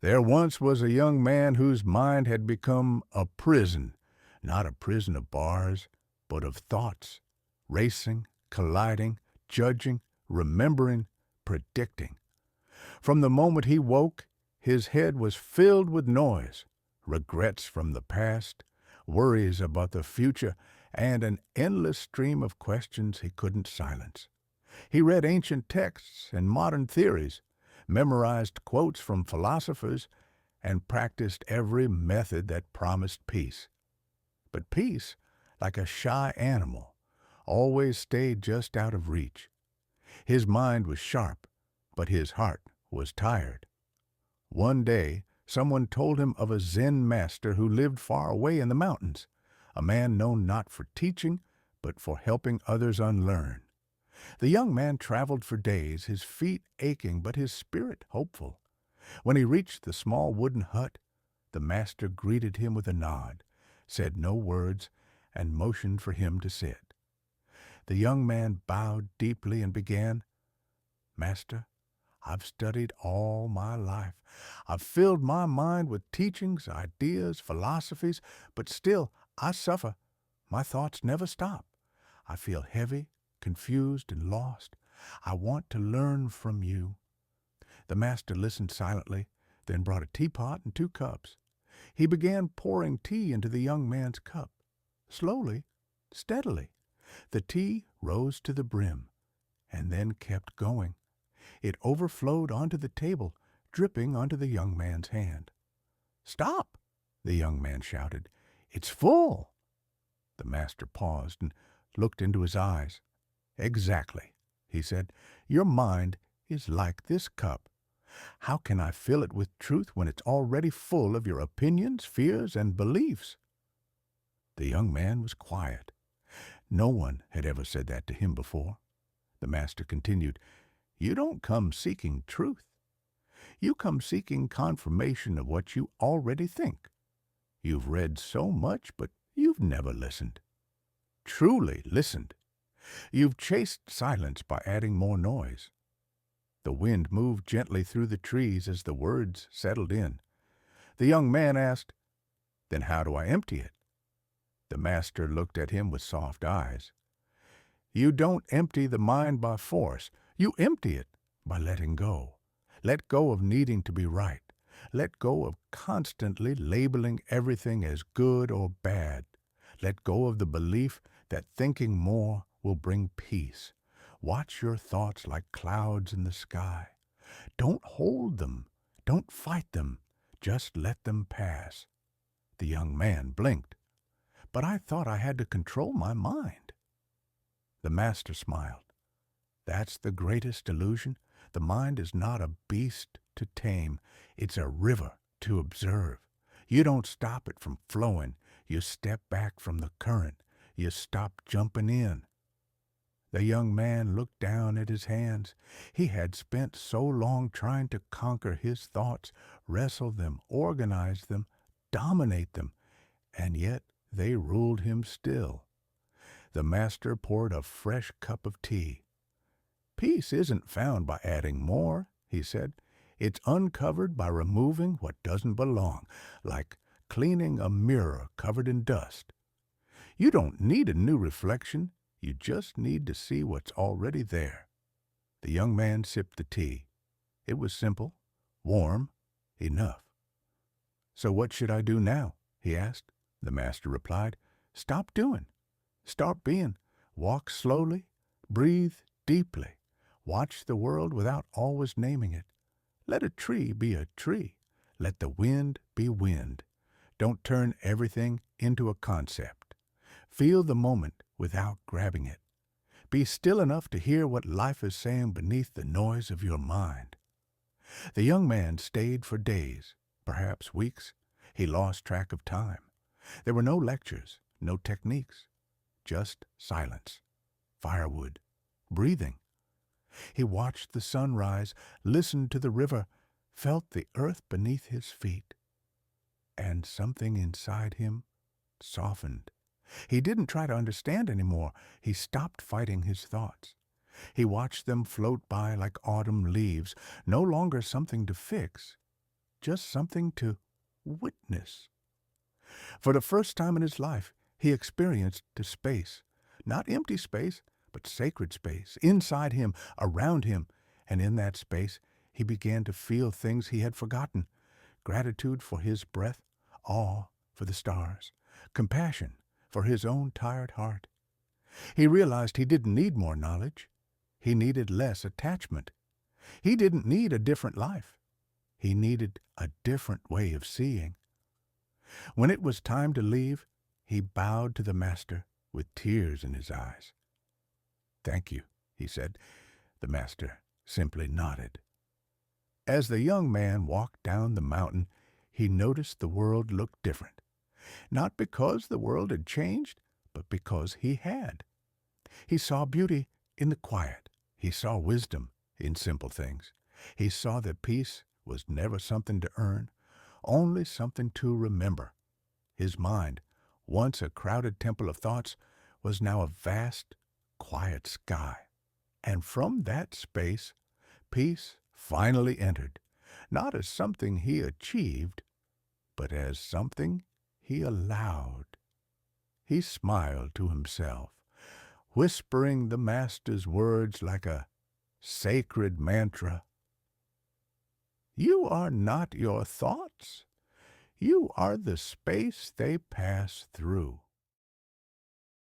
There once was a young man whose mind had become a prison, not a prison of bars, but of thoughts, racing, colliding, judging, remembering, predicting. From the moment he woke, his head was filled with noise, regrets from the past, worries about the future, and an endless stream of questions he couldn't silence. He read ancient texts and modern theories, memorized quotes from philosophers, and practiced every method that promised peace. But peace, like a shy animal, always stayed just out of reach. His mind was sharp, but his heart was tired. One day, someone told him of a Zen master who lived far away in the mountains, a man known not for teaching, but for helping others unlearn. The young man traveled for days, his feet aching but his spirit hopeful. When he reached the small wooden hut, the master greeted him with a nod, said no words, and motioned for him to sit. The young man bowed deeply and began, "Master, I've studied all my life. I've filled my mind with teachings, ideas, philosophies, but still I suffer. My thoughts never stop. I feel heavy, confused, and lost. I want to learn from you." The master listened silently, then brought a teapot and 2 cups. He began pouring tea into the young man's cup. Slowly, steadily, the tea rose to the brim, and then kept going. It overflowed onto the table, dripping onto the young man's hand. "Stop!" the young man shouted. "It's full." The master paused and looked into his eyes. "Exactly," he said. "Your mind is like this cup. How can I fill it with truth when it's already full of your opinions, fears, and beliefs?" The young man was quiet. No one had ever said that to him before. The master continued, "You don't come seeking truth. You come seeking confirmation of what you already think. You've read so much, but you've never listened. Truly listened. You've chased silence by adding more noise." The wind moved gently through the trees as the words settled in. The young man asked, "Then how do I empty it?" The master looked at him with soft eyes. "You don't empty the mind by force. You empty it by letting go. Let go of needing to be right. Let go of constantly labeling everything as good or bad. Let go of the belief that thinking more will bring peace. Watch your thoughts like clouds in the sky. Don't hold them. Don't fight them. Just let them pass." The young man blinked. "But I thought I had to control my mind." The master smiled. "That's the greatest illusion. The mind is not a beast to tame. It's a river to observe. You don't stop it from flowing. You step back from the current. You stop jumping in." The young man looked down at his hands. He had spent so long trying to conquer his thoughts, wrestle them, organize them, dominate them, and yet they ruled him still. The master poured a fresh cup of tea. "Peace isn't found by adding more," he said. "It's uncovered by removing what doesn't belong, like cleaning a mirror covered in dust. You don't need a new reflection. You just need to see what's already there." The young man sipped the tea. It was simple, warm, enough. "So what should I do now?" he asked. The master replied, "Stop doing. Start being. Walk slowly. Breathe deeply. Watch the world without always naming it. Let a tree be a tree. Let the wind be wind. Don't turn everything into a concept. Feel the moment without grabbing it. Be still enough to hear what life is saying beneath the noise of your mind." The young man stayed for days, perhaps weeks. He lost track of time. There were no lectures, no techniques, just silence, firewood, breathing. He watched the sun rise, listened to the river, felt the earth beneath his feet. And something inside him softened. He didn't try to understand anymore. He stopped fighting his thoughts. He watched them float by like autumn leaves, no longer something to fix, just something to witness. For the first time in his life, he experienced the space, not empty space, but sacred space, inside him, around him, and in that space he began to feel things he had forgotten: gratitude for his breath, awe for the stars, compassion for his own tired heart. He realized he didn't need more knowledge. He needed less attachment. He didn't need a different life. He needed a different way of seeing. When it was time to leave, he bowed to the Master with tears in his eyes. "Thank you," he said. The Master simply nodded. As the young man walked down the mountain, he noticed the world looked different. Not because the world had changed, but because he had. He saw beauty in the quiet. He saw wisdom in simple things. He saw that peace was never something to earn, only something to remember. His mind, once a crowded temple of thoughts, was now a vast, quiet sky. And from that space, peace finally entered, not as something he achieved, but as something he allowed. He smiled to himself, whispering the Master's words like a sacred mantra. "You are not your thoughts. You are the space they pass through."